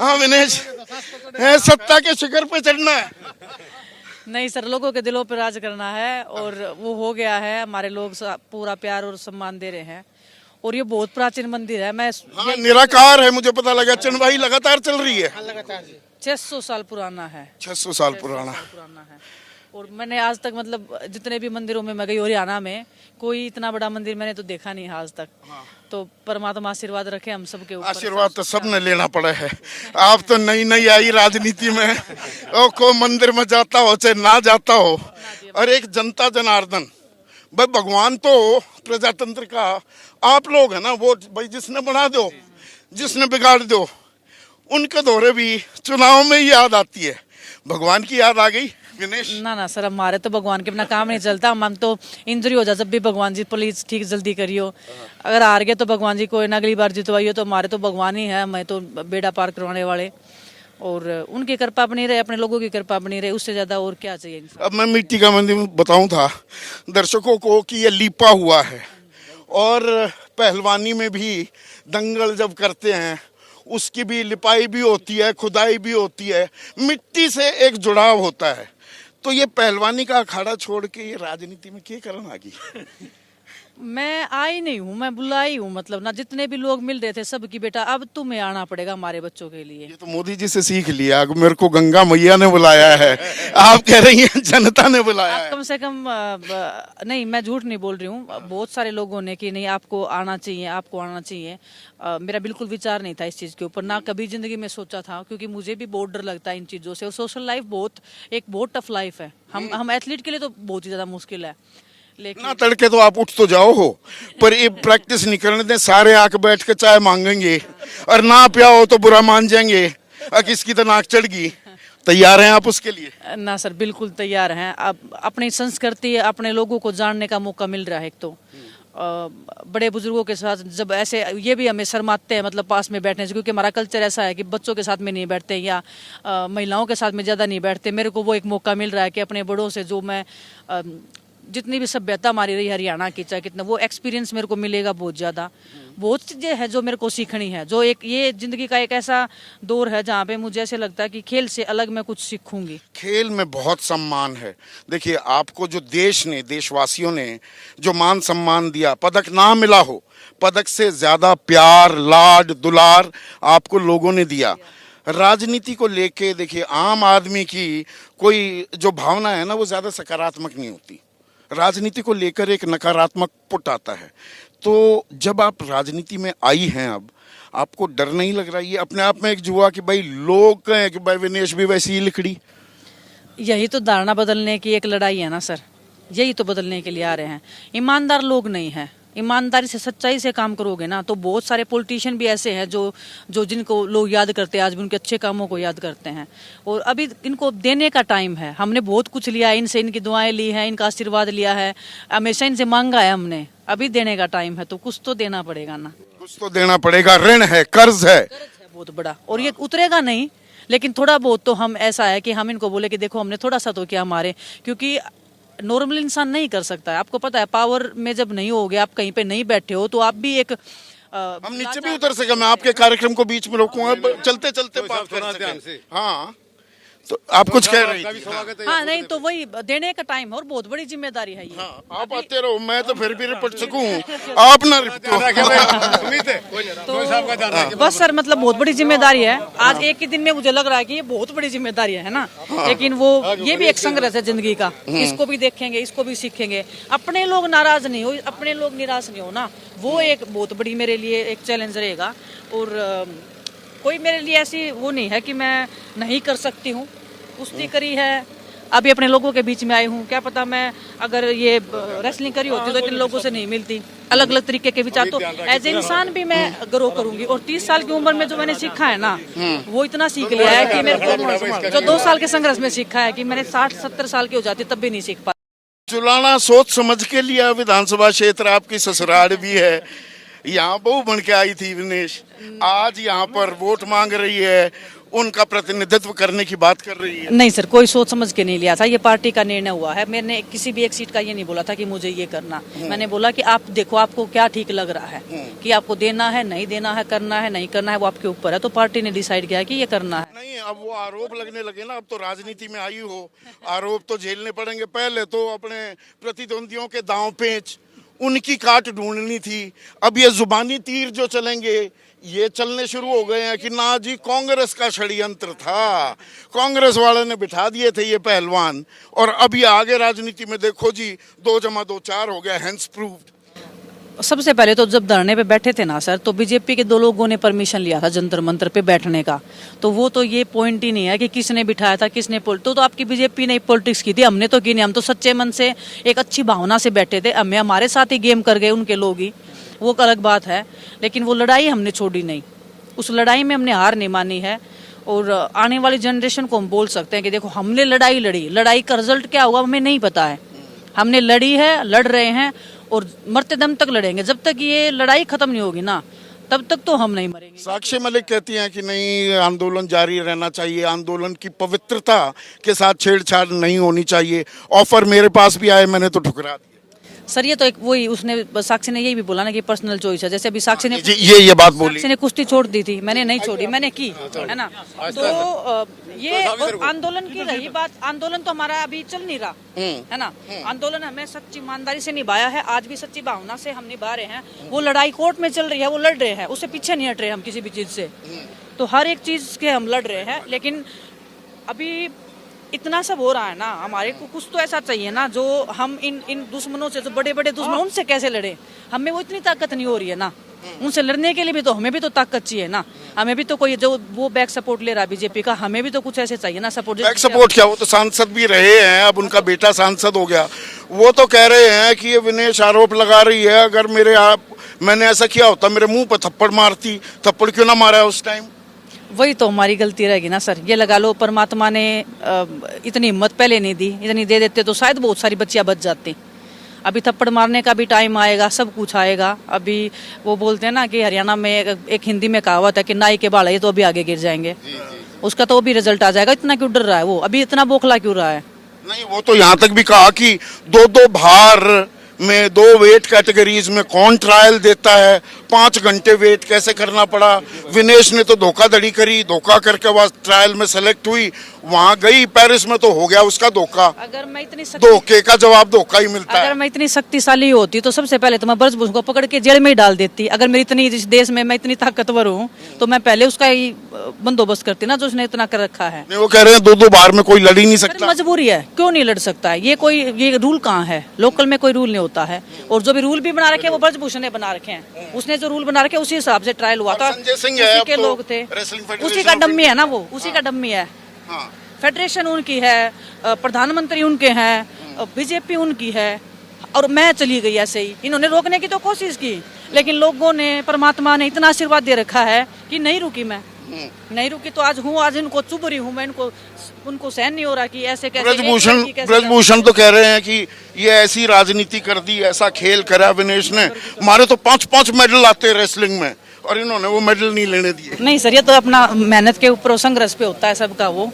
हाँ विनेश, है सत्ता के शिखर पे चढ़ना है। नहीं सर, लोगों के दिलों पर राज करना है और वो हो गया है। हमारे लोग पूरा प्यार और सम्मान दे रहे हैं और ये बहुत प्राचीन मंदिर है। मैं हाँ निराकार है, मुझे पता लगा। चनवाही लगातार चल रही है। 600 साल पुराना है। 600 साल पुराना। है और मैंने आज तक मतलब जितने भी मंदिरों में मैं गई हरियाणा में, कोई इतना बड़ा मंदिर मैंने तो देखा नहीं आज तक। तो परमात्मा आशीर्वाद रखे हम सबके ऊपर। आशीर्वाद तो सबने लेना पड़ा है। आप तो नई नई आई राजनीति में, ओ को मंदिर में जाता हो चाहे ना जाता हो, और एक जनता जनार्दन भाई, भगवान तो प्रजातंत्र का आप लोग है ना। वो भाई जिसने बना दो, जिसने बिगाड़ दो, उनके दौरे भी चुनाव में ही याद आती है। भगवान की याद आ गई विनेश? ना सर, हमारे तो भगवान के बिना काम नहीं चलता। हम तो इंजरी हो जाए जब भी भगवान जी प्लीज ठीक जल्दी करियो। अगर हार गए तो भगवान जी को अगली बार जितवाइयो। तो हमारे तो भगवान ही है, मैं तो बेड़ा पार करवाने वाले। और उनकी कृपा बनी रहे, अपने लोगों की कृपा बनी रहे, उससे ज्यादा और क्या चाहिए। अब मैं मिट्टी का मंदिर बताऊं था दर्शकों को कि ये लीपा हुआ है, और पहलवानी में भी दंगल जब करते हैं उसकी भी लिपाई भी होती है, खुदाई भी होती है, मिट्टी से एक जुड़ाव होता है। तो ये पहलवानी का अखाड़ा छोड़ के ये राजनीति में क्या करना आ गई? मैं आई नहीं हूँ, मैं बुलाई हूँ। मतलब ना, जितने भी लोग मिल रहे थे सबकी बेटा अब तुम्हें आना पड़ेगा हमारे बच्चों के लिए। ये तो मोदी जी से सीख लिया। मेरे को गंगा मैया ने बुलाया है, आप कह रही हैं जनता ने बुलाया है। कम से कम नहीं, मैं झूठ नहीं बोल रही हूँ। बहुत सारे लोगों ने कि नहीं आपको आना चाहिए, आपको आना चाहिए। मेरा बिल्कुल विचार नहीं था इस चीज़ के ऊपर, ना कभी जिंदगी में सोचा था, क्योंकि मुझे भी बहुत डर लगता है इन चीज़ों से। और सोशल लाइफ बहुत टफ लाइफ है। हम एथलीट के लिए तो बहुत ही ज़्यादा मुश्किल है। लेकिन ना तड़के तो आप उठ तो जाओ हो, पर ये प्रैक्टिस नहीं करने दें। सारे आके बैठ के चाय मांगेंगे और ना पिया हो तो बुरा मान जाएंगे, किसकी तो नाक चढ़ गई। तैयार हैं आप उसके लिए? ना सर, बिल्कुल तैयार हैं। अब अपनी संस्कृति, अपने लोगों को जानने का मौका मिल रहा है। एक तो बड़े बुजुर्गों के साथ जब ऐसे, ये भी हमें शर्माते हैं मतलब पास में बैठने से, क्योंकि हमारा कल्चर ऐसा है कि बच्चों के साथ में नहीं बैठते या महिलाओं के साथ में ज़्यादा नहीं बैठते। मेरे को वो एक मौका मिल रहा है कि अपने बड़ों से जो मैं जितनी भी सभ्यता हमारी रही हरियाणा की, चाहे कितना, वो एक्सपीरियंस मेरे को मिलेगा बहुत ज़्यादा। बहुत चीज़ें हैं जो मेरे को सीखनी है। जो एक ये ज़िंदगी का एक ऐसा दौर है जहाँ पे मुझे ऐसे लगता है कि खेल से अलग मैं कुछ सीखूंगी। खेल में बहुत सम्मान है। देखिए आपको जो देश ने, देशवासियों ने जो मान सम्मान दिया, पदक ना मिला हो, पदक से ज़्यादा प्यार, लाड, दुलार आपको लोगों ने दिया। राजनीति को लेके देखिए आम आदमी की कोई जो भावना है ना, वो ज़्यादा सकारात्मक नहीं होती। राजनीति को लेकर एक नकारात्मक पुट आता है। तो जब आप राजनीति में आई हैं, अब आपको डर नहीं लग रहा? ये अपने आप में एक जुआ कि भाई लोग कहें कि भाई विनेश भी वैसी ही लिखड़ी। यही तो धारणा बदलने की एक लड़ाई है ना सर, यही तो बदलने के लिए आ रहे हैं। ईमानदार लोग नहीं है। ईमानदारी से, सच्चाई से काम करोगे ना, तो बहुत सारे पॉलिटिशियन भी ऐसे हैं जो जिनको लोग याद करते हैं, आज भी उनके अच्छे कामों को याद करते हैं। और अभी इनको देने का टाइम है। हमने बहुत कुछ लिया है इनसे, इनकी दुआएं ली है, इनका आशीर्वाद लिया है, हमेशा इनसे मांगा है हमने। अभी देने का टाइम है, तो कुछ तो देना पड़ेगा ना। कुछ तो देना पड़ेगा। ऋण है, कर्ज है बहुत बड़ा, और ये उतरेगा नहीं, लेकिन थोड़ा बहुत तो हम, ऐसा है कि हम इनको बोले कि देखो हमने थोड़ा सा तो किया हमारे, क्योंकि नॉर्मल इंसान नहीं कर सकता है। आपको पता है, पावर में जब नहीं होगे, आप कहीं पे नहीं बैठे हो, तो आप भी एक हम नीचे भी उतर सके। मैं आपके कार्यक्रम को बीच में रोकूंगा, चलते चलते बात कर सके। हाँ तो आप कुछ कह रही थी? हाँ नहीं, तो वही देने का टाइम है और बहुत बड़ी जिम्मेदारी है ये। हाँ, आप आते रहो, मैं तो फिर भी रिपट सकूं, आप ना रिपटो। तो बस सर, मतलब बहुत बड़ी जिम्मेदारी है। आज एक ही दिन में मुझे लग रहा है कि ये बहुत बड़ी जिम्मेदारी है ना। लेकिन वो ये भी एक संघर्ष है जिंदगी का। इसको भी देखेंगे, इसको भी सीखेंगे। अपने लोग नाराज नहीं हो, अपने लोग निराश नहीं हो ना, वो एक बहुत बड़ी मेरे लिए एक चैलेंज रहेगा। और कोई मेरे लिए ऐसी वो नहीं है कि मैं नहीं कर सकती हूँ। कुश्ती करी है, अभी अपने लोगों के बीच में आई हूँ। क्या पता मैं अगर ये रेसलिंग करी होती तो इतने लोगों से नहीं मिलती। अलग अलग तरीके के विचार, तो एज ए इंसान भी मैं ग्रो करूंगी। और 30 साल की उम्र में जो मैंने सीखा है ना, वो इतना सीख लिया है कि मेरे को, जो 2 साल के संघर्ष में सीखा है कि मैंने 60-70 साल की हो जाती तब भी नहीं सीख पाती। चुलाना सोच समझ के लिया। विधानसभा क्षेत्र आपकी ससुराल भी है, यहाँ बहू बन के आई थी विनेश, आज यहाँ पर वोट मांग रही है, उनका प्रतिनिधित्व करने की बात कर रही है। नहीं सर, कोई सोच समझ के नहीं लिया था, ये पार्टी का निर्णय हुआ है। मैंने किसी भी एक सीट का ये नहीं बोला था कि मुझे ये करना। मैंने बोला कि आप देखो आपको क्या ठीक लग रहा है, कि आपको देना है, नहीं देना है, करना है, नहीं करना है, वो आपके ऊपर है। तो पार्टी ने डिसाइड किया कि ये करना है। नहीं, अब वो आरोप लगने लगे ना, अब तो राजनीति में आई हो, आरोप तो झेलने पड़ेंगे। पहले तो अपने प्रतिद्वंदियों के दांव पेच, उनकी काट ढूंढनी थी। अब ये जुबानी तीर जो चलेंगे, ये चलने शुरू हो गए हैं कि ना जी कांग्रेस का षड्यंत्र था, कांग्रेस वाले ने बिठा दिए थे ये पहलवान, और अब ये आगे राजनीति में देखो जी 2 + 2 4 हो गया, हेंस प्रूव्ड। सबसे पहले तो जब धरने पे बैठे थे ना सर, तो बीजेपी के 2 लोगों ने परमिशन लिया था जंतर मंतर पे बैठने का। तो वो तो ये पॉइंट ही नहीं है कि किसने बिठाया था, किसने तो आपकी बीजेपी ने पॉलिटिक्स की थी, हमने तो की नहीं। हम तो सच्चे मन से एक अच्छी भावना से बैठे थे। हमें हमारे साथ ही गेम कर गए उनके लोग ही, वो अलग बात है। लेकिन वो लड़ाई हमने छोड़ी नहीं, उस लड़ाई में हमने हार नहीं मानी है। और आने वाली जनरेशन को हम बोल सकते हैं कि देखो हमने लड़ाई लड़ी, लड़ाई का रिजल्ट क्या हुआ हमें नहीं पता है। हमने लड़ी है, लड़ रहे हैं और मरते दम तक लड़ेंगे। जब तक ये लड़ाई खत्म नहीं होगी ना, तब तक तो हम नहीं मरेंगे। साक्षी मलिक कहती हैं कि नहीं, आंदोलन जारी रहना चाहिए, आंदोलन की पवित्रता के साथ छेड़छाड़ नहीं होनी चाहिए। ऑफर मेरे पास भी आए, मैंने तो ठुकरा दिया। सर ये तो एक वही उसने साक्षी ने यही भी बोला ना कि पर्सनल चॉइस है। जैसे अभी साक्षी ने ये बात बोली, साक्षी ने कुश्ती छोड़ दी थी, मैंने नहीं छोड़ी, मैंने की, है ना। तो ये आंदोलन की रही बात, आंदोलन तो हमारा अभी चल नहीं रहा है ना। आंदोलन हमें सच्ची ईमानदारी से निभाया है, आज भी सच्ची भावना से हम निभा रहे हैं। वो लड़ाई कोर्ट में चल रही है, वो लड़ रहे हैं, उससे पीछे नहीं हट रहे हम किसी भी चीज से। तो हर एक चीज के हम लड़ रहे हैं। लेकिन अभी इतना सब हो रहा है ना, हमारे को कुछ तो ऐसा चाहिए ना जो हम इन दुश्मनों से, जो बड़े बड़े दुश्मन, उनसे कैसे लड़े। हमें वो इतनी ताकत नहीं हो रही है ना, उनसे लड़ने के लिए भी तो हमें भी तो ताकत चाहिए ना। हमें भी तो कोई जो वो बैक सपोर्ट ले रहा है बीजेपी का, हमें भी तो कुछ ऐसे चाहिए ना सपोर्ट। बैक सपोर्ट क्या, वो तो सांसद भी रहे हैं, अब उनका बेटा सांसद हो गया। वो तो कह रहे हैं कि ये विनेश आरोप लगा रही है, अगर मैंने ऐसा किया होता मेरे मुंह पर थप्पड़ मारती, थप्पड़ क्यों ना मारा उस टाइम। वही तो हमारी गलती रहेगी ना सर। ये लगा लो परमात्मा ने इतनी हिम्मत पहले नहीं दी, इतनी दे देते तो शायद बहुत सारी बच्चियां बच जाती। अभी थप्पड़ मारने का भी टाइम आएगा, सब कुछ आएगा। अभी वो बोलते हैं ना कि हरियाणा में एक हिंदी में कहावत है कि नाई के बाल है तो अभी आगे गिर जाएंगे। उसका तो भी रिजल्ट आ जाएगा। इतना क्यों डर रहा है वो, अभी इतना बौखला क्यों रहा है। नहीं, वो तो यहाँ तक भी कहा कि 2-2 भार में 2 वेट कैटेगरीज में कौन ट्रायल देता है, 5 घंटे वेट कैसे करना पड़ा। विनेश ने तो धोखाधड़ी करी, धोखा करके वह ट्रायल में सेलेक्ट हुई, वहां गई पेरिस में तो हो गया उसका धोखा। अगर मैं इतनी धोखे का जवाब धोखा ही मिलता है। अगर मैं इतनी शक्तिशाली होती तो सबसे पहले तो मैं ब्रजभूषण को पकड़ के जेल में ही डाल देती। अगर मेरी इतनी, इस देश में मैं इतनी ताकतवर हूँ तो मैं पहले उसका ही बंदोबस्त करती ना, जो उसने इतना कर रखा है। नहीं, वो कह रहे हैं 2-2 बार में कोई लड़ ही नहीं सकता। मजबूरी है, क्यों नहीं लड़ सकता है। ये रूल कहाँ है, लोकल में कोई रूल नहीं होता है। और जो भी रूल भी बना रखे हैं वो ब्रजभूषण ने बना रखे हैं। उसने जो रूल बना रखे उसी हिसाब से ट्रायल हुआ था, संजय सिंह उसी के तो लोग थे, उसी का डम्मी है ना वो, उसी का डम्मी है। फेडरेशन उनकी है, प्रधानमंत्री उनके हैं, बीजेपी उनकी है, और मैं चली गई ऐसे ही। इन्होंने रोकने की तो कोशिश की, लेकिन लोगों ने, परमात्मा ने इतना आशीर्वाद दे रखा है कि नहीं रुकी। मैं नहीं रुकी तो आज हूँ, आज इनको चुभ रही हूँ मैं। उनको सहन नहीं हो रहा कि ऐसे कैसे। ब्रजभूषण तो कह रहे हैं कि ये ऐसी राजनीति कर दी, ऐसा खेल करा विनेश ने। हमारे तो 5-5 मेडल आते हैं रेसलिंग में, और इन्होंने वो मेडल नहीं लेने दिए। नहीं सर, ये तो अपना मेहनत के ऊपर संघर्ष पे होता है सबका। वो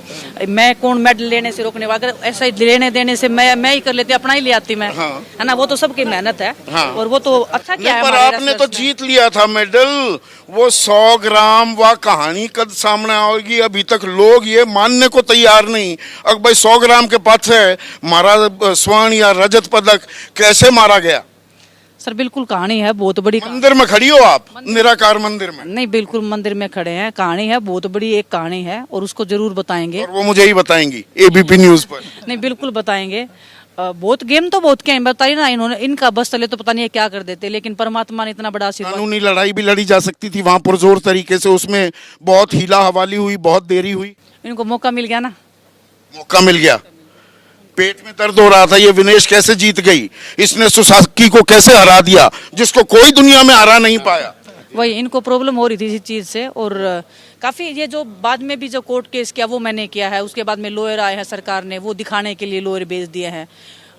मैं कौन मेडल लेने से रोकने वाला, अगर ऐसा लेने देने से मैं ही कर लेती, अपना ही ले आती मैं, है ना। वो तो सबकी मेहनत है। और वो तो अच्छा किया है। पर आपने तो जीत लिया था मेडल। वो 100 ग्राम वह कहानी कद सामने आएगी, अभी तक लोग ये मानने को तैयार नहीं। अगर भाई 100 ग्राम के पथ है मारा स्वर्ण या रजत पदक, कैसे मारा गया। सर बिल्कुल कहानी है बहुत बड़ी। मंदिर में खड़ी हो आप, निराकार मंदिर में? नहीं, बिल्कुल मंदिर में खड़े हैं। कहानी है बहुत बड़ी, एक कहानी है, और उसको जरूर बताएंगे। और वो मुझे ही बताएंगी एबीपी न्यूज पर? नहीं, बिल्कुल बताएंगे। बहुत गेम तो बहुत क्या बताइए ना इन्होंने। इनका बस चले तो पता नहीं क्या कर देते, लेकिन परमात्मा ने इतना बड़ा आशीर्वाद। कानूनी लड़ाई भी लड़ी जा सकती थी वहां पुरजोर तरीके से, उसमें बहुत हीला हवाली हुई, बहुत देरी हुई। इनको मौका मिल गया ना, मौका मिल गया। पेट में दर्द हो रहा था, ये विनेश कैसे जीत गई, इसने सुसाकी को कैसे हरा दिया, जिसको कोई दुनिया में हरा नहीं पाया। वही इनको प्रॉब्लम हो रही थी इस चीज से। और काफी ये जो बाद में भी जो कोर्ट केस किया वो मैंने किया है। उसके बाद में लॉयर आए हैं सरकार ने, वो दिखाने के लिए लॉयर भेज दिए हैं।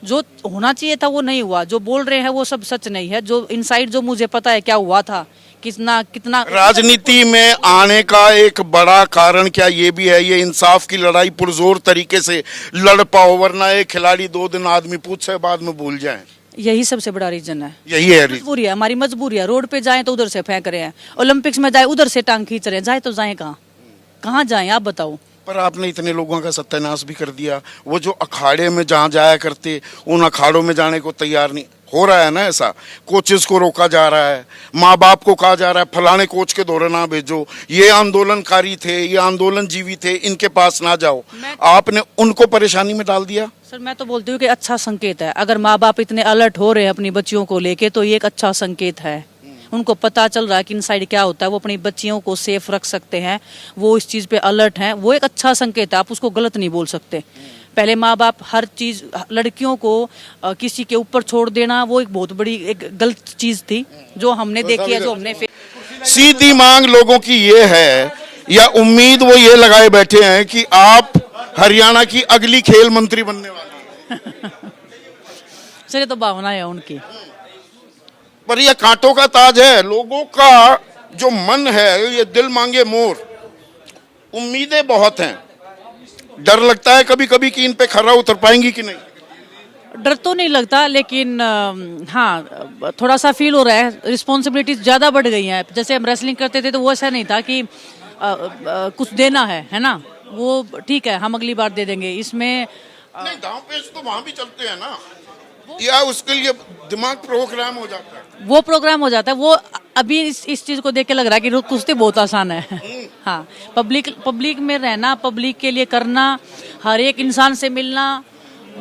जो होना चाहिए था वो नहीं हुआ, जो बोल रहे हैं वो सब सच नहीं है, जो इनसाइड जो मुझे पता है क्या हुआ था, कितना कितना राजनीति में आने का एक बड़ा कारण क्या ये भी है, ये इंसाफ की लड़ाई पुरजोर तरीके से लड़ पाओ, वरना एक खिलाड़ी 2 दिन आदमी पूछे बाद में भूल जाए। यही सबसे बड़ा रीजन है। यही है रीजन। मजबूरी है, हमारी मजबूरी है। रोड पे जाएं तो उधर से फेंक रहे हैं, ओलंपिक्स में जाए उधर से टांग खींच रहे हैं, जाए तो जाए कहाँ, कहाँ जाएं आप बताओ। पर आपने इतने लोगों का सत्यानाश भी कर दिया। वो जो अखाड़े में जहाँ जाया करते उन अखाड़ों में जाने को तैयार नहीं हो रहा है ना, ऐसा कोचेस को रोका जा रहा है, माँ बाप को कहा जा रहा है फलाने कोच के दौरे ना भेजो, ये आंदोलनकारी थे, ये आंदोलन जीवी थे, इनके पास ना जाओ। आपने उनको परेशानी में डाल दिया। सर मैं तो बोलती हूँ कि अच्छा संकेत है, अगर माँ बाप इतने अलर्ट हो रहे हैं अपनी बच्चियों को लेके तो ये एक अच्छा संकेत है। उनको पता चल रहा है कि इनसाइड क्या होता है, वो अपनी बच्चियों को सेफ रख सकते हैं, वो इस चीज़ पे अलर्ट हैं, वो एक अच्छा संकेत है, आप उसको गलत नहीं बोल सकते। पहले माँ बाप हर चीज़ लड़कियों को किसी के ऊपर छोड़ देना वो एक बहुत बड़ी एक गलत चीज़ थी जो हमने देखी है, जो हमने सीधी मांग लोगों की ये है या उम्मीद वो ये लगाए बैठे हैं कि आप हरियाणा की अगली खेल मंत्री बनने वाली हैं। सर ये तो भावना है उनकी। पर ये कांटों का ताज है, लोगों का जो मन है ये दिल मांगे मोर। उम्मीदें बहुत हैं, डर लगता है कभी कभी कि इन पे खरा उतर पाएंगी कि नहीं। डर तो नहीं लगता, लेकिन हाँ थोड़ा सा फील हो रहा है, रिस्पॉन्सिबिलिटीज ज़्यादा बढ़ गई हैं। जैसे हम रेसलिंग करते थे तो वो ऐसा नहीं था कि कुछ देना है ना, वो ठीक है हम अगली बार दे देंगे। इसमें नहीं, दांव पेच तो वहां भी चलते हैं ना, या उसके लिए दिमाग प्रोग्राम हो जाता है। वो प्रोग्राम हो जाता है, वो अभी इस चीज को देख के लग रहा है कि कुश्ती बहुत आसान है। हाँ, पब्लिक में रहना, पब्लिक के लिए करना, हर एक इंसान से मिलना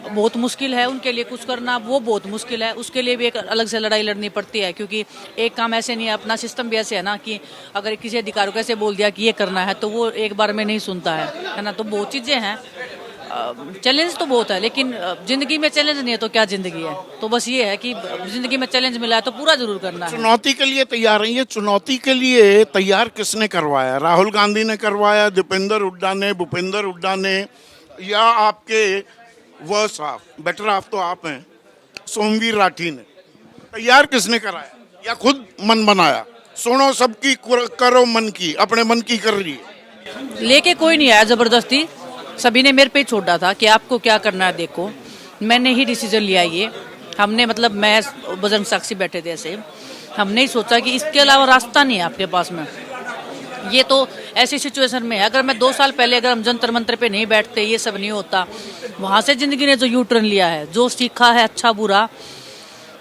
बहुत मुश्किल है, उनके लिए कुछ करना वो बहुत मुश्किल है। उसके लिए भी एक अलग से लड़ाई लड़नी पड़ती है, क्योंकि एक काम ऐसे नहीं है, अपना सिस्टम भी ऐसे है ना कि अगर किसी अधिकारी को ऐसे बोल दिया कि ये करना है तो वो एक बार में नहीं सुनता है ना। तो बहुत चीजें हैं, चैलेंज तो बहुत है, लेकिन जिंदगी में चैलेंज नहीं है तो क्या जिंदगी है। तो बस ये है कि जिंदगी में चैलेंज मिला है तो पूरा जरूर करना है। चुनौती के लिए तैयार है। ये चुनौती के लिए तैयार किसने करवाया? राहुल गांधी ने करवाया, दीपेंद्र हुड्डा ने, भूपेंद्र हुड्डा ने, या आपके वर्स हाफ, बेटर हाफ तो आप हैं, सोमवीर राठी ने? तैयार किसने कराया या खुद मन बनाया? सुनो सबकी करो मन की, अपने मन की कर रही है। लेके कोई नहीं आया जबरदस्ती, सभी ने मेरे पे छोड़ा था कि आपको क्या करना है देखो। मैंने ही डिसीजन लिया ये, हमने मतलब मैं बजरंग साक्षी बैठे थे ऐसे, हमने ही सोचा कि इसके अलावा रास्ता नहीं है आपके पास में। ये तो ऐसी सिचुएशन में है, अगर मैं 2 साल पहले अगर हम जंतर मंतर पे नहीं बैठते ये सब नहीं होता। वहां से जिंदगी ने जो यू टर्न लिया है, जो सीखा है अच्छा बुरा,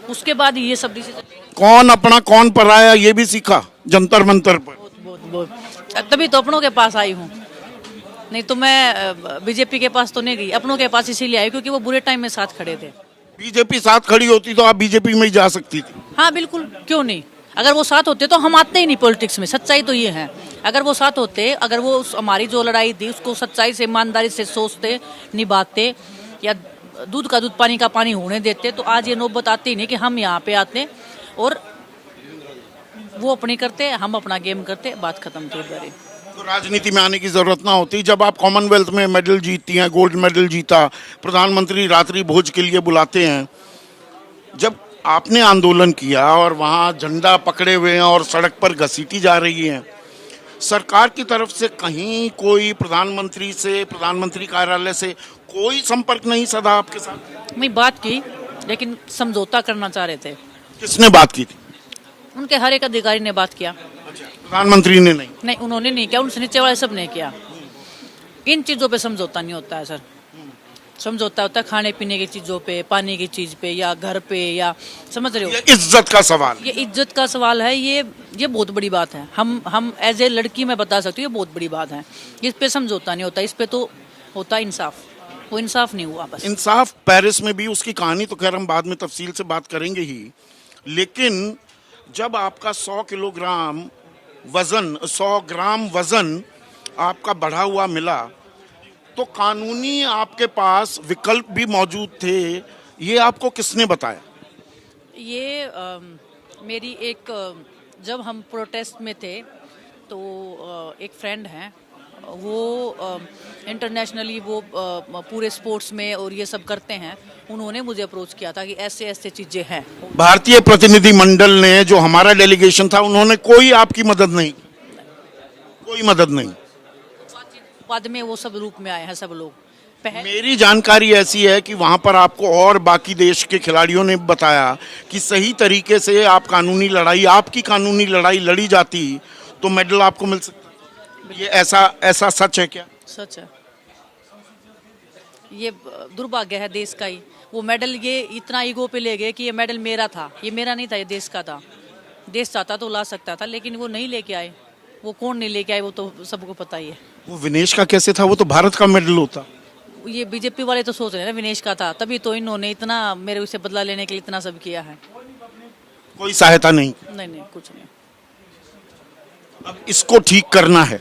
उसके बाद ये सब डिसीजन। कौन अपना कौन पराया ये भी सीखा जंतर मंतर पर। बहुत तभी तो अपनों के पास आई हूँ, नहीं तो मैं बीजेपी के पास तो नहीं गई, अपनों के पास इसीलिए आई क्योंकि वो बुरे टाइम में साथ खड़े थे। बीजेपी साथ खड़ी होती तो आप बीजेपी में ही जा सकती थी। हाँ बिल्कुल, क्यों नहीं। अगर वो साथ होते तो हम आते ही नहीं पॉलिटिक्स में, सच्चाई तो ये है। अगर वो साथ होते, अगर वो हमारी जो लड़ाई थी उसको सच्चाई से ईमानदारी से सोचते, निभाते, या दूध का दूध पानी का पानी होने देते, तो आज ये नौबत आती ही नहीं कि हम यहाँ पे आते और वो अपनी करते, हम अपना गेम करते, बात खत्म थी इधर ही। तो राजनीति में आने की जरूरत ना होती। जब आप कॉमनवेल्थ में मेडल जीतती हैं, गोल्ड मेडल जीता, प्रधानमंत्री रात्रि भोज के लिए बुलाते हैं, जब आपने आंदोलन किया और वहाँ झंडा पकड़े हुए हैं और सड़क पर घसीटी जा रही हैं, सरकार की तरफ से कहीं कोई प्रधानमंत्री से, प्रधानमंत्री कार्यालय से कोई संपर्क नहीं सदा आपके साथ? मैं बात की, लेकिन समझौता करना चाह रहे थे। किसने बात की थी? उनके हर एक अधिकारी ने बात किया। प्रधानमंत्री ने नहीं? उन्होंने नहीं किया, उनसे नीचे वाले सब ने किया। इन चीजों पे समझौता नहीं होता है सर। समझौता होता है खाने पीने की चीजों पे, पानी की चीज पे, या घर पे, या समझ रहे हो, ये इज्जत का सवाल। ये इज्जत का सवाल है। ये बहुत बड़ी बात है। हम एज ए लड़की मैं बता सकती हूँ, ये बहुत बड़ी बात है। इस पे समझौता नहीं होता, इस पे तो होता इंसाफ। वो इंसाफ नहीं हुआ बस। इंसाफ पेरिस में भी, उसकी कहानी तो खैर हम बाद में तफसील से बात करेंगे ही, लेकिन जब आपका 100 किलोग्राम वजन, 100 ग्राम वजन आपका बढ़ा हुआ मिला, तो कानूनी आपके पास विकल्प भी मौजूद थे। ये आपको किसने बताया? ये मेरी एक जब हम प्रोटेस्ट में थे तो एक फ्रेंड हैं, वो इंटरनेशनली वो पूरे स्पोर्ट्स में और ये सब करते हैं, उन्होंने मुझे अप्रोच किया था कि ऐसे ऐसे चीज़ें हैं। भारतीय प्रतिनिधि मंडल ने जो हमारा डेलीगेशन था उन्होंने कोई आपकी मदद नहीं की? कोई मदद नहीं? बाद में वो सब रूप में आए हैं सब लोग। पहले मेरी जानकारी ऐसी है कि वहां पर आपको और बाकी देश के खिलाड़ियों ने बताया कि सही तरीके से आप कानूनी लड़ाई, आपकी कानूनी लड़ाई लड़ी जाती तो मेडल आपको मिल सकता। ये ऐसा सच है क्या? सच है, ये दुर्भाग्य है देश का ही। वो मेडल ये इतना ईगो पे ले गए कि ये मेडल मेरा था, ये मेरा नहीं था, ये देश का था। देश चाहता तो ला सकता था, लेकिन वो नहीं लेके आए। वो कौन नहीं लेके आए वो तो सबको पता ही है। वो विनेश का कैसे था? वो तो भारत का मेडल होता। ये बीजेपी वाले तो सोच रहे हैं ना विनेश का था, तभी तो इन्होंने इतना मेरे उससे बदला लेने के लिए इतना सब किया है। कोई सहायता नहीं? नहीं, कुछ नहीं। अब इसको ठीक करना है,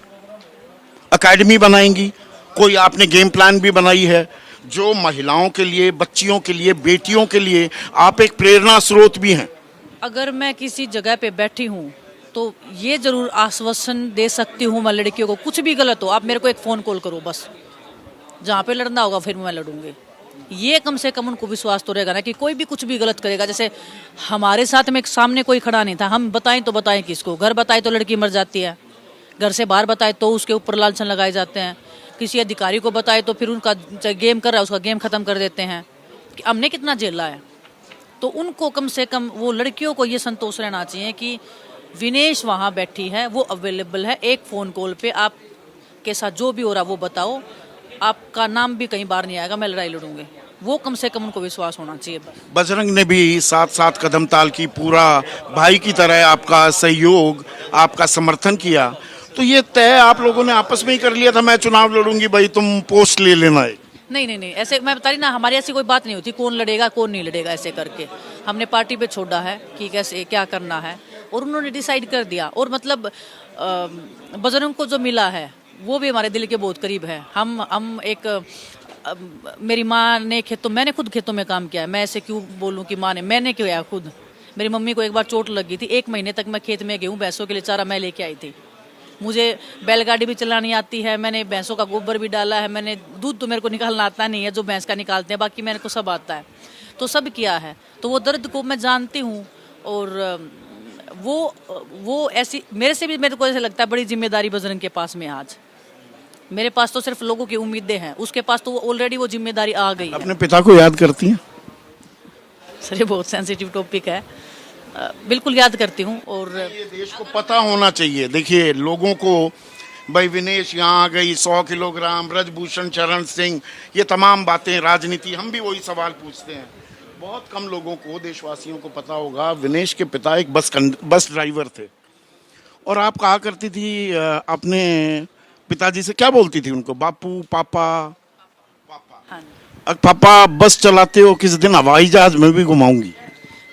एकेडमी बनाएंगी, कोई आपने गेम प्लान भी बनाई है जो महिलाओं के लिए, बच्चियों के लिए, बेटियों के लिए आप एक प्रेरणा स्रोत भी हैं? अगर मैं किसी जगह पे बैठी हूँ तो ये जरूर आश्वासन दे सकती हूँ मैं लड़कियों को, कुछ भी गलत हो आप मेरे को एक फ़ोन कॉल करो बस, जहाँ पे लड़ना होगा फिर मैं लड़ूंगी। ये कम से कम उनको विश्वास तो रहेगा ना कि कोई भी कुछ भी गलत करेगा। जैसे हमारे साथ में सामने कोई खड़ा नहीं था, हम बताएं तो बताएं किसको? घर बताए तो लड़की मर जाती है, घर से बाहर बताए तो उसके ऊपर लांछन लगाए जाते हैं, किसी अधिकारी को बताए तो फिर उनका गेम कर रहा है उसका गेम खत्म कर देते हैं। कि हमने कितना झेला है। तो उनको कम से कम वो लड़कियों को ये संतोष रहना चाहिए कि विनेश वहाँ बैठी है, वो अवेलेबल है, एक फ़ोन कॉल पे आप के साथ जो भी हो रहा वो बताओ, आपका नाम भी कहीं बाहर नहीं आएगा, मैं लड़ाई लड़ूंगी। वो कम से कम उनको विश्वास होना चाहिए। बजरंग ने भी साथ साथ कदम ताल की, पूरा भाई की तरह आपका सहयोग, आपका समर्थन किया। तो ये तय आप लोगों ने आपस में ही कर लिया था, मैं चुनाव लड़ूंगी भाई तुम पोस्ट ले लेना है? नहीं, ऐसे मैं बता रही ना, हमारी ऐसी कोई बात नहीं होती कौन लड़ेगा कौन नहीं लड़ेगा। ऐसे करके हमने पार्टी पे छोड़ा है कि कैसे क्या करना है और उन्होंने डिसाइड कर दिया। और मतलब बजरंग को जो मिला है वो भी हमारे दिल के बहुत करीब है। हम एक मेरी माँ ने मैंने खुद खेतों में काम किया है, मैं ऐसे क्यों बोलूँ कि माँ ने, मैंने किया खुद। मेरी मम्मी को एक बार चोट लग गई थी, 1 महीने तक मैं खेत में गेहूँ भैंसों के लिए चारा मैं लेके आई थी। मुझे बैलगाड़ी भी चलानी आती है, मैंने भैंसों का गोबर भी डाला है, मैंने दूध तो मेरे को निकालना आता नहीं है जो भैंस का निकालते हैं, बाकी मेरे को सब आता है, तो सब किया है। तो वो दर्द को मैं जानती हूँ। और वो ऐसी मेरे से भी मेरे को ऐसा लगता है बड़ी जिम्मेदारी बजरंग के पास में आज। मेरे पास तो सिर्फ लोगों की उम्मीदें हैं, उसके पास तो ऑलरेडी वो जिम्मेदारी आ गई है। अपने पिता को याद करती हैं? सर ये बहुत सेंसिटिव टॉपिक है। बिल्कुल याद करती हूँ। और ये देश को पता होना चाहिए। देखिए लोगों को भाई विनेश यहाँ आ गई, 100 किलोग्राम, ब्रजभूषण शरण सिंह, ये तमाम बातें राजनीति, हम भी वही सवाल पूछते हैं। बहुत कम लोगों को, देशवासियों को पता होगा विनेश के पिता एक बस ड्राइवर थे और आप कहा करती थी अपने पिताजी से, क्या बोलती थी उनको? बापू, पापा? हाँ। पापा बस चलाते हो, किस दिन हवाई जहाज में भी घुमाऊंगी?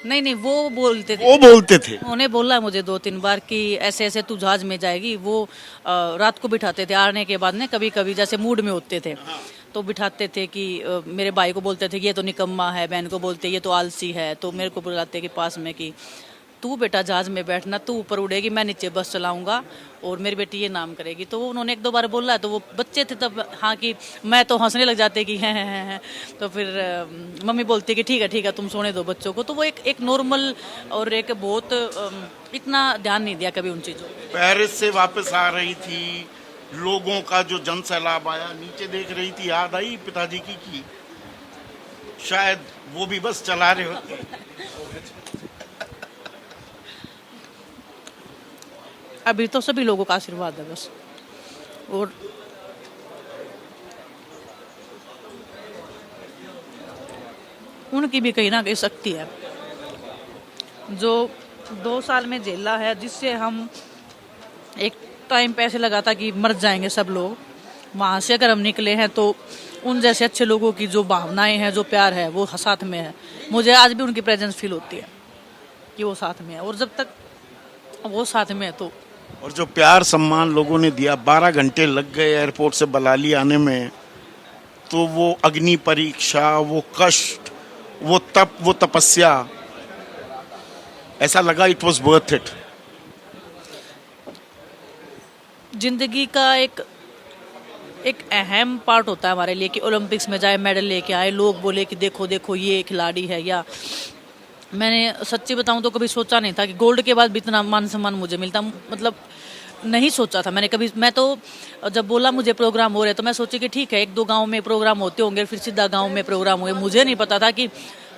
नहीं, वो बोलते थे। वो बोलते थे? उन्हें बोला मुझे 2-3 बार कि ऐसे ऐसे तू जहाज में जाएगी। वो रात को बिठाते थे, आने के बाद ने कभी कभी जैसे मूड में होते थे तो बिठाते थे कि मेरे भाई को बोलते थे कि ये तो निकम्मा है, बहन को बोलते ये तो आलसी है, तो मेरे को बुलाते कि पास में कि तू बेटा जहाज में बैठना, तू ऊपर उड़ेगी, मैं नीचे बस चलाऊंगा और मेरी बेटी ये नाम करेगी। तो उन्होंने 1-2 बार बोला, तो वो बच्चे थे तब, हाँ कि मैं तो हंसने लग जाते कि हैं। तो फिर मम्मी बोलती कि ठीक है तुम सोने दो बच्चों को। तो वो एक नॉर्मल और एक बहुत इतना ध्यान नहीं दिया कभी उन चीज़ों। पेरिस से वापस आ रही थी, लोगों का जो जन सैलाब आया, नीचे देख रही थी, याद आई पिताजी की शायद वो भी बस चला रहे होते। अभी तो सभी लोगों का आशीर्वाद है बस। और उनकी भी कहीं ना कहीं शक्ति है जो 2 साल में झेला है, जिससे हम एक टाइम पे ऐसे लगा था कि मर जाएंगे सब लोग। वहाँ से अगर हम निकले हैं तो उन जैसे अच्छे लोगों की जो भावनाएं हैं, जो प्यार है, वो साथ में है। मुझे आज भी उनकी प्रेजेंस फील होती है कि वो साथ में है। और जब तक वो साथ में है तो, और जो प्यार सम्मान लोगों ने दिया, 12 घंटे लग गए एयरपोर्ट से बलाली आने में, तो वो अग्नि परीक्षा, वो कष्ट, वो तप, वो तपस्या, ऐसा लगा इट वॉज वर्थ इट। जिंदगी का एक एक अहम पार्ट होता है हमारे लिए कि ओलंपिक्स में जाए, मेडल लेके आए, लोग बोले कि देखो देखो ये खिलाड़ी है। या मैंने सच्ची बताऊं तो कभी सोचा नहीं था कि गोल्ड के बाद भी इतना मान सम्मान मुझे मिलता, मतलब नहीं सोचा था मैंने कभी। मैं तो जब बोला मुझे प्रोग्राम हो रहे तो मैं सोची कि ठीक है, 1-2 गांव में प्रोग्राम होते होंगे, फिर सीधा गांव में प्रोग्राम होंगे। मुझे नहीं पता था कि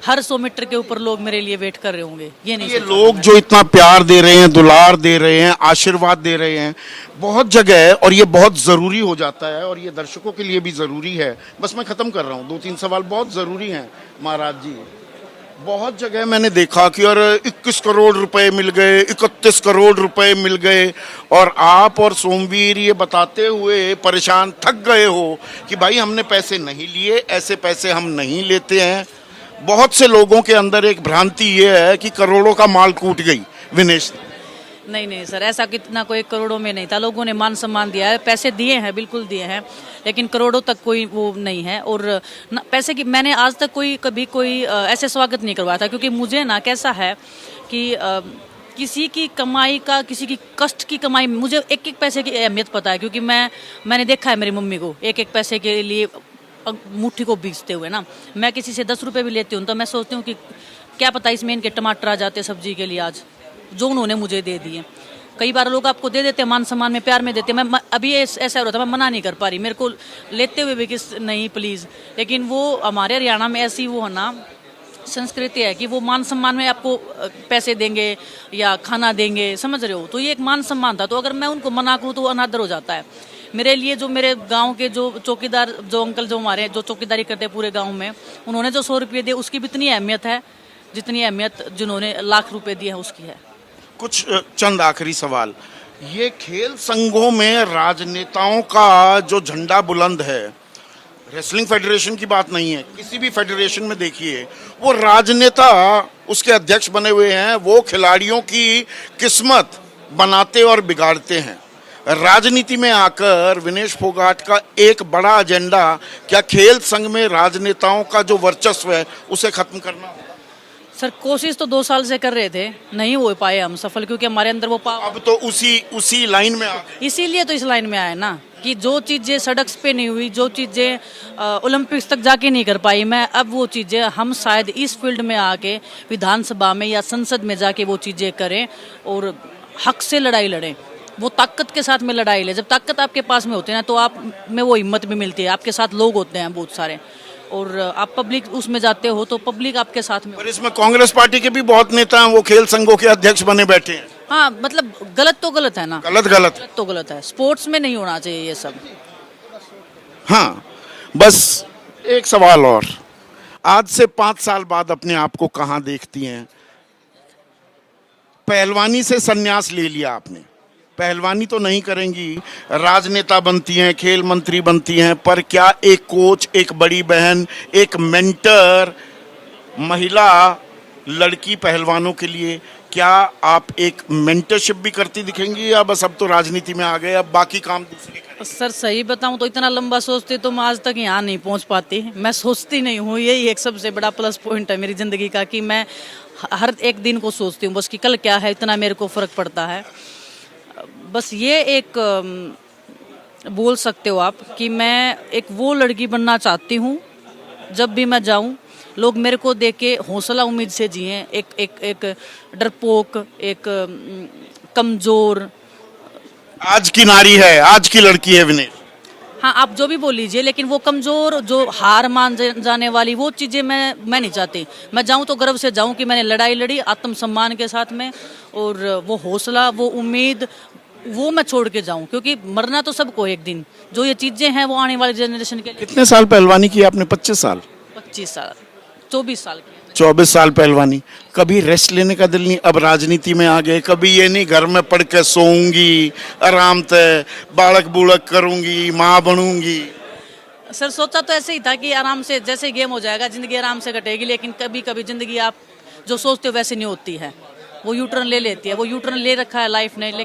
हर 100 मीटर के ऊपर लोग मेरे लिए वेट कर रहे होंगे। ये नहीं ये सोचा लोग जो इतना प्यार दे रहे हैं, दुलार दे रहे हैं, आशीर्वाद दे रहे हैं बहुत जगह है, और ये बहुत जरूरी हो जाता है, और ये दर्शकों के लिए भी जरूरी है। बस मैं खत्म कर रहा हूँ, 2-3 सवाल बहुत जरूरी हैं महाराज जी। बहुत जगह मैंने देखा कि और 21 करोड़ रुपए मिल गए, 31 करोड़ रुपए मिल गए, और आप और सोमवीर ये बताते हुए परेशान थक गए हो कि भाई हमने पैसे नहीं लिए, ऐसे पैसे हम नहीं लेते हैं। बहुत से लोगों के अंदर एक भ्रांति ये है कि करोड़ों का माल कूट गई विनेश। नहीं सर, ऐसा कितना कोई करोड़ों में नहीं था। लोगों ने मान सम्मान दिया है, पैसे दिए हैं, बिल्कुल दिए हैं, लेकिन करोड़ों तक कोई वो नहीं है। और पैसे की मैंने आज तक कभी कोई ऐसे स्वागत नहीं करवाया था, क्योंकि मुझे ना कैसा है कि किसी की कमाई का, किसी की कष्ट की कमाई, मुझे एक एक पैसे की अहमियत पता है, क्योंकि मैंने देखा है मेरी मम्मी को एक एक पैसे के लिए मुट्ठी को बीचते हुए ना। मैं किसी से 10 रुपए भी लेती हूँ तो मैं सोचती हूँ कि क्या पता इसमें इनके टमाटर आ जाते सब्जी के लिए आज, जो उन्होंने मुझे दे दिए। कई बार लोग आपको दे देते हैं, मान सम्मान में, प्यार में देते हैं। मैं अभी ऐसा हो रहा था, मैं मना नहीं कर पा रही, मेरे को लेते हुए भी किस नहीं प्लीज़। लेकिन वो हमारे हरियाणा में ऐसी वो है ना संस्कृति है कि वो मान सम्मान में आपको पैसे देंगे या खाना देंगे, समझ रहे हो। तो ये एक मान सम्मान था, तो अगर मैं उनको मना करूँ तो वो अनादर हो जाता है मेरे लिए। जो मेरे गांव के जो चौकीदार, जो अंकल जो हमारे जो चौकीदारी करते हैं पूरे गांव में, उन्होंने जो 100 रुपये दिए उसकी भी इतनी अहमियत है जितनी अहमियत जिन्होंने लाख रुपए दिए हैं उसकी है। कुछ चंद आखिरी सवाल। ये खेल संघों में राजनेताओं का जो झंडा बुलंद है, रेसलिंग फेडरेशन की बात नहीं है, किसी भी फेडरेशन में देखिए, वो राजनेता उसके अध्यक्ष बने हुए हैं, वो खिलाड़ियों की किस्मत बनाते और बिगाड़ते हैं। राजनीति में आकर विनेश फोगाट का एक बड़ा एजेंडा क्या खेल संघ में राजनेताओं का जो वर्चस्व है उसे खत्म करना? सर कोशिश तो 2 साल से कर रहे थे, नहीं हो पाए हम सफल, क्योंकि हमारे अंदर वो अब तो उसी लाइन में आ गए। इसीलिए तो इस लाइन में आए ना कि जो चीजें सड़क पे नहीं हुई, जो चीजें ओलंपिक्स तक जाके नहीं कर पाई मैं, अब वो चीजें हम शायद इस फील्ड में आके विधानसभा में या संसद में जाके वो चीजें करें और हक से लड़ाई लड़ें, वो ताकत के साथ में लड़ाई ले। जब ताकत आपके पास में होती है ना तो आप में वो हिम्मत भी मिलती है, आपके साथ लोग होते हैं बहुत सारे, और आप पब्लिक उसमें जाते हो तो पब्लिक आपके साथ में। पर इसमें कांग्रेस पार्टी के भी बहुत नेता हैं, वो खेल संघों के अध्यक्ष बने बैठे हैं। हाँ मतलब गलत तो गलत है ना, गलत तो गलत है, स्पोर्ट्स में नहीं होना चाहिए ये सब। हाँ, बस एक सवाल और, आज से 5 साल बाद अपने आप को कहाँ देखती हैं? पहलवानी से संन्यास ले लिया आपने, पहलवानी तो नहीं करेंगी, राजनेता बनती हैं, खेल मंत्री बनती हैं, पर क्या एक कोच, एक बड़ी बहन, एक मेंटर, महिला लड़की पहलवानों के लिए क्या आप एक मेंटरशिप भी करती दिखेंगी, या बस अब तो राजनीति में आ गए, अब बाकी काम दूसरी करें? सर सही बताऊं तो इतना लंबा सोचते तो मैं आज तक यहाँ नहीं पहुंच पाती। मैं सोचती नहीं हूँ, यही एक सबसे बड़ा प्लस पॉइंट है मेरी जिंदगी का कि मैं हर एक दिन को सोचती हूँ बस कि कल क्या है, इतना मेरे को फर्क पड़ता है। बस ये एक बोल सकते हो आप कि मैं एक वो लड़की बनना चाहती हूँ, जब भी मैं जाऊँ लोग मेरे को देख के हौसला उम्मीद से जिए। एक डरपोक, एक कमजोर आज की नारी है, आज की लड़की है विनेश। हाँ आप जो भी बोल लीजिए, लेकिन वो कमजोर, जो हार मान जाने वाली वो चीजें मैं नहीं चाहती। मैं जाऊं तो गर्व से जाऊं कि मैंने लड़ाई लड़ी आत्मसम्मान के साथ में, और वो हौसला, वो उम्मीद, वो मैं छोड़ के जाऊं, क्योंकि मरना तो सबको एक दिन। जो ये चीजें हैं वो आने वाली जनरेशन के लिए। कितने साल पहलवानी की आपने? 25 साल? 25 साल, 24 साल की। 24 साल पहलवानी। कभी रेस्ट लेने का दिल नहीं? अब राजनीति में आ गए, कभी ये नहीं घर में पढ़ के सोऊंगी आराम से, बालक बुलक करूंगी, माँ बनूंगी? सर सोचा तो ऐसे ही था कि आराम से जैसे गेम हो जाएगा, जिंदगी आराम से कटेगी, लेकिन कभी कभी जिंदगी आप जो सोचते हो वैसे नहीं होती है, वो यूटर्न ले लेती है। वो यूटर्न ले रखा है लाइफ ने।